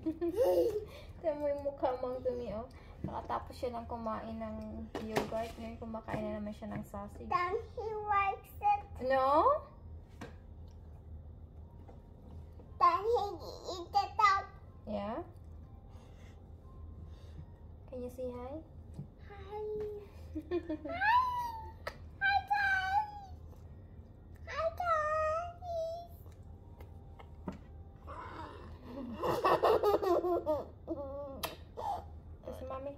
Tignan mo yung mukha mong dumi, oh. Nakatapos siya ng kumain ng yogurt. Ngayon kumakain na naman siya ng sausage. Then he likes it. No? Then he eats it up. Yeah? Can you say hi? Hi. Hi. Hi, guys. Hi, guys. Si Mami.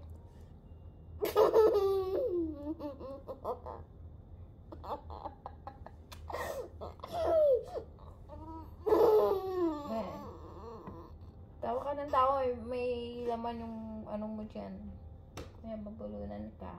Tawa ka ng tawa, may laman yung anong mo dyan. Kaya babulunan ka.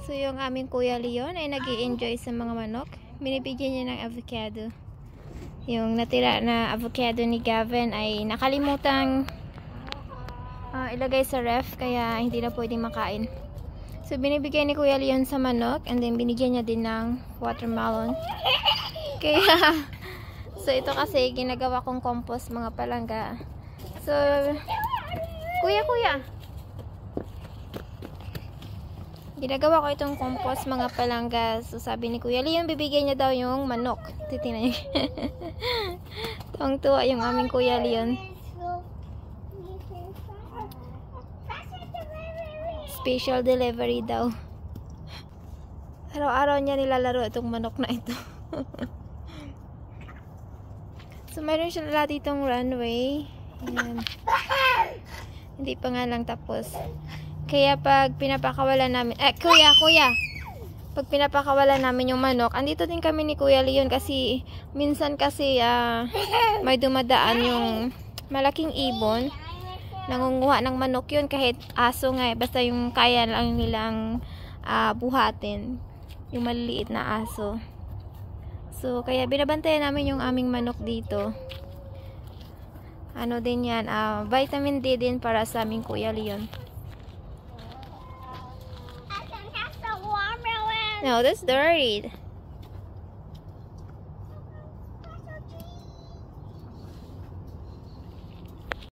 So yung aming Kuya Leon ay nag-i-enjoy sa mga manok. Binibigyan niya ng avocado. Yung natira na avocado ni Gavin ay nakalimutang ilagay sa ref, kaya hindi na pwedeng makain. So binibigyan ni Kuya Leon sa manok, and then binigyan niya din ng watermelon. Kaya so ito kasi ginagawa kong compost, mga palangga. So Kuya ginagawa ko itong compost, mga palangga. So sabi ni Kuya Leon, bibigyan niya daw yung manok. Titingnan niyo. Tuwang-tuwa yung aming Kuya Leon. Special delivery daw. Araw-araw niya nilalaro itong manok na ito. So mayroon siya lahat itong runway. Ayan. Hindi pa nga lang tapos. Kaya pag pinapakawalan namin, kuya, pag pinapakawalan namin yung manok, andito din kami ni Kuya Leon kasi minsan kasi may dumadaan yung malaking ibon. Nangunguha ng manok yun, kahit aso nga, basta yung kaya lang nilang buhatin, yung maliliit na aso. So kaya binabantayan namin yung aming manok dito. Ano din yan, vitamin D din para sa aming Kuya Leon. No, that's dirty.